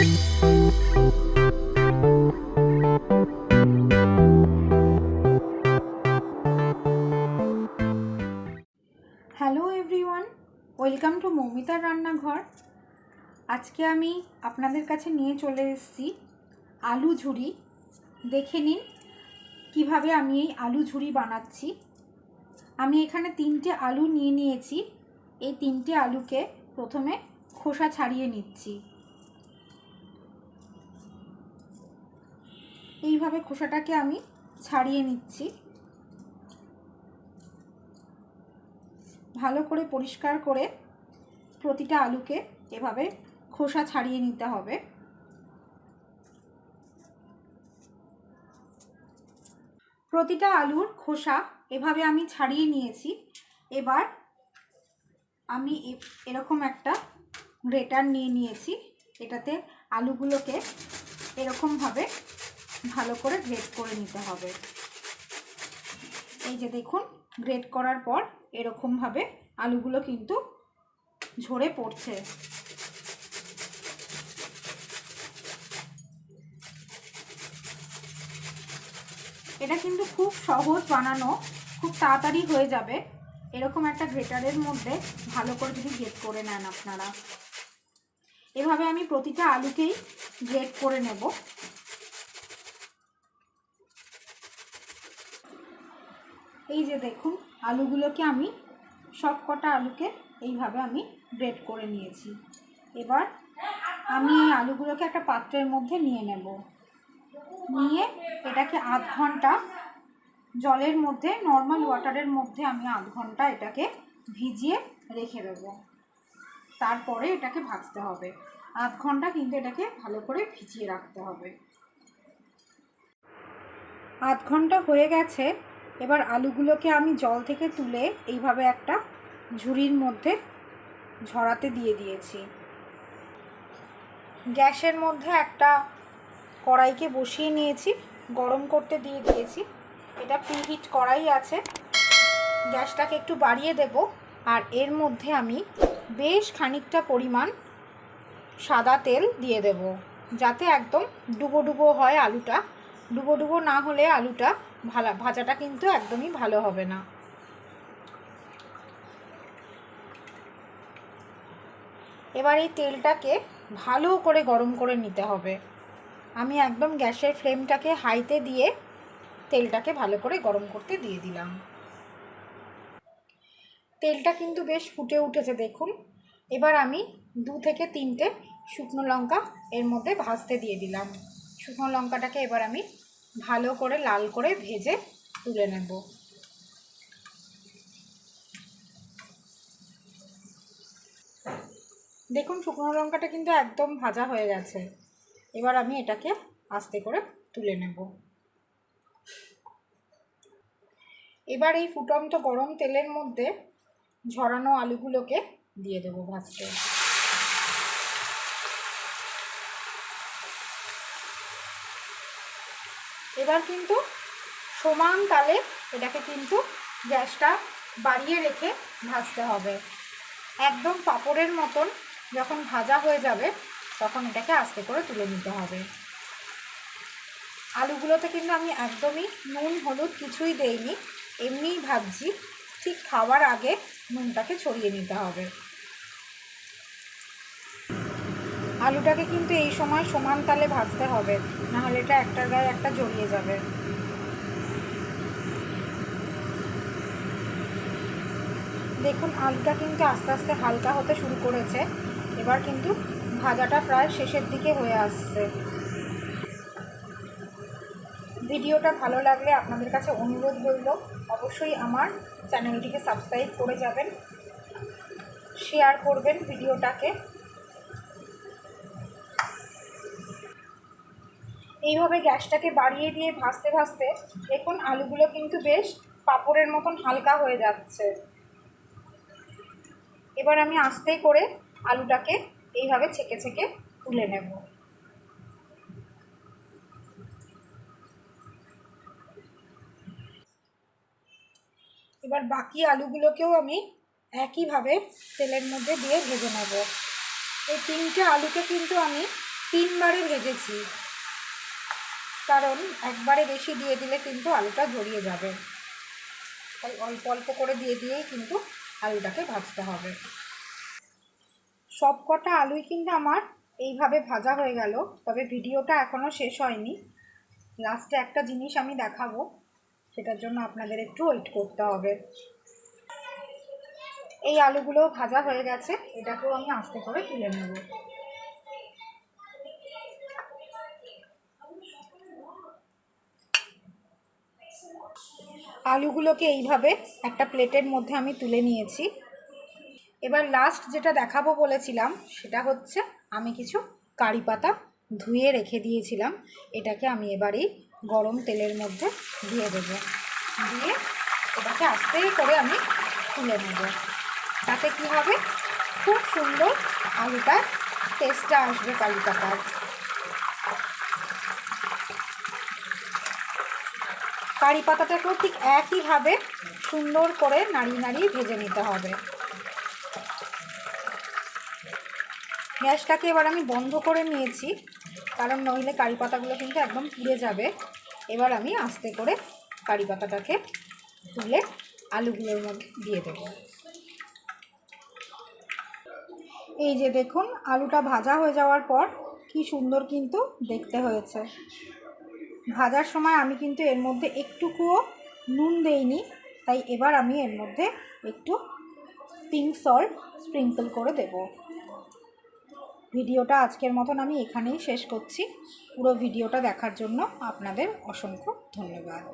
Hello everyone, welcome to মৌমিতার রান্নাঘর। আজকে আমি আপনাদের কাছে নিয়ে চলে এসেছি আলু ঝুরি। দেখে নিন কিভাবে আমি এই আলু ঝুরি বানাচ্ছি। আমি এখানে 3টে আলু নিয়ে নিয়েছি। এই 3টে আলুকে প্রথমে খোসা ছাড়িয়ে নিচ্ছি। এইভাবে খোসাটাকে আমি ছাড়িয়ে নিচ্ছি। ভালো করে পরিষ্কার করে প্রতিটা আলুকে এভাবে খোসা ছাড়িয়ে নিতে হবে। প্রতিটা আলুর খোসা এভাবে আমি ছাড়িয়ে নিয়েছি। এবার আমি এরকম একটা গ্রেটার নিয়ে নিয়েছি। এটাতে আলুগুলোকে এরকমভাবে ভালো করে গ্রেট করে নিতে হবে। এই যে দেখুন, গ্রেট করার পর এরকমভাবে আলুগুলো কিন্তু ঝরে পড়ছে। এটা কিন্তু খুব সহজ বানানো, খুব তাড়াতাড়ি হয়ে যাবে। এরকম একটা গ্রেটারের মধ্যে ভালো করে যদি গ্রেট করে নেন আপনারা। এভাবে আমি প্রতিটা আলুকেই গ্রেট করে নেব। এই যে দেখুন, আলুগুলোকে আমি সব কটা আলুকে এইভাবে আমি গ্রেট করে নিয়েছি। এবার আমি এই আলুগুলোকে একটা পাত্রের মধ্যে নিয়ে নেব। নিয়ে এটাকে আধ ঘন্টা জলের মধ্যে, নর্মাল ওয়াটারের মধ্যে আমি আধ ঘন্টা এটাকে ভিজিয়ে রেখে দেব। তারপরে এটাকে ভাজতে হবে। আধ ঘন্টা কিন্তু এটাকে ভালো করে ভিজিয়ে রাখতে হবে। আধ ঘন্টা হয়ে গেছে। এবার আলুগুলোকে আমি জল থেকে তুলে এইভাবে একটা ঝুড়ির মধ্যে ঝরাতে দিয়ে দিয়েছি। গ্যাসের মধ্যে একটা কড়াইকে বসিয়ে নিয়েছি, গরম করতে দিয়ে দিয়েছি। এটা প্রিহিট কড়াই আছে। গ্যাসটাকে একটু বাড়িয়ে দেব। আর এর মধ্যে আমি বেশ খানিকটা পরিমাণ সাদা তেল দিয়ে দেব, যাতে একদম ডুবো ডুবো হয় আলুটা। ডুবো ডুবো না হলে আলুটা ভাজাটা কিন্তু একদমই ভালো হবে না। এবার এই তেলটাকে ভালো করে গরম করে নিতে হবে। আমি একদম গ্যাসের ফ্লেমটাকে হাইতে দিয়ে তেলটাকে ভালো করে গরম করতে দিয়ে দিলাম। তেলটা কিন্তু বেশ ফুটে উঠেছে দেখুন। এবার আমি 2 থেকে 3টে শুকনো লঙ্কা এর মধ্যে ভাজতে দিয়ে দিলাম। শুকনো লঙ্কাটাকে এবার আমি ভালো করে লাল করে ভেজে তুলে নেব। দেখুন, শুকনো লঙ্কাটা কিন্তু একদম ভাজা হয়ে গেছে। এবার আমি এটাকে আস্তে করে তুলে নেব। এবার এই ফুটন্ত গরম তেলের মধ্যে ঝরানো আলুগুলোকে দিয়ে দেবো ভাজতে। এবার কিন্তু সমান তালে এটাকে কিন্তু গ্যাসটা বাড়িয়ে রেখে ভাজতে হবে। একদম পাঁপড়ের মতন যখন ভাজা হয়ে যাবে তখন এটাকে আস্তে করে তুলে নিতে হবে। আলুগুলোতে কিন্তু আমি একদমই নুন হলুদ কিছুই দেইনি, এমনিই ভাজছি। ঠিক খাওয়ার আগে নুনটাকে ছড়িয়ে নিতে হবে। আলুটাকে কিন্তু এই সময় সমান তালে ভাজতে হবে, নাহলে এটা একটার গায়ে একটা জড়িয়ে যাবে। দেখুন, আলুটা কিন্তু আস্তে আস্তে হালকা হতে শুরু করেছে। এবার কিন্তু ভাজাটা প্রায় শেষের দিকে হয়ে আসছে। ভিডিওটা ভালো লাগলে আপনাদের কাছে অনুরোধ রইল, অবশ্যই আমার চ্যানেলটিকে সাবস্ক্রাইব করে যাবেন, শেয়ার করবেন ভিডিওটাকে। এইভাবে গ্যাসটাকে বাড়িয়ে দিয়ে ভাজতে ভাজতে দেখুন আলুগুলো কিন্তু বেশ পাঁপড়ের মতন হালকা হয়ে যাচ্ছে। এবার আমি আস্তে করে আলুটাকে এইভাবে ছেঁকে ছেঁকে তুলে নেব। এবার বাকি আলুগুলোকেও আমি একইভাবে তেলের মধ্যে দিয়ে ভেজে নেব। এই 3টে আলুকে কিন্তু আমি 3বারে ভেজেছি, কারণ একবারে বেশি দিয়ে দিলে কিন্তু আলুটা জড়িয়ে যাবে, তাই অল্প অল্প করে দিয়েই কিন্তু আলুটাকে ভাজতে হবে। সব কটা আলুই কিন্তু আমার এইভাবে ভাজা হয়ে গেল, তবে ভিডিওটা এখনও শেষ হয়নি। লাস্টে একটা জিনিস আমি দেখাবো, সেটার জন্য আপনাদের একটু ওয়েট করতে হবে। এই আলুগুলো ভাজা হয়ে গেছে, এটাকেও আমি আস্তে করে তুলে নেব। আলুগুলোকে এইভাবে একটা প্লেটের মধ্যে আমি তুলে নিয়েছি। এবার লাস্ট যেটা দেখাবো বলেছিলাম, সেটা হচ্ছে আমি কিছু কারি পাতা ধুয়ে রেখে দিয়েছিলাম, এটাকে আমি এবারেই গরম তেলের মধ্যে দিয়ে দেবো। দিয়ে এটাকে আস্তে করে আমি তুলে নেব। তাতে কি হবে, খুব সুন্দর আলুটার টেস্টটা আসবে কারি পাতার। কারি পাতাটাকেও ঠিক একইভাবে সুন্দর করে নাড়িয়ে ভেজে নিতে হবে। গ্যাসটাকে এবার আমি বন্ধ করে নিয়েছি, কারণ নইলে কারি পাতাগুলো কিন্তু একদম পুড়ে যাবে। এবার আমি আস্তে করে কারি পাতাটাকে তুলে আলুগুলোর মধ্যে দিয়ে দেব। এই যে দেখুন, আলুটা ভাজা হয়ে যাওয়ার পর কি সুন্দর কিন্তু দেখতে হয়েছে। ভাজার সময় আমি কিন্তু এর মধ্যে একটুকুও নুন দেইনি, তাই এবার আমি এর মধ্যে একটু পিঙ্ক সল্ট স্প্রিঙ্কল করে দেব। ভিডিওটা আজকের মতন আমি এখানেই শেষ করছি। পুরো ভিডিওটা দেখার জন্য আপনাদের অসংখ্য ধন্যবাদ।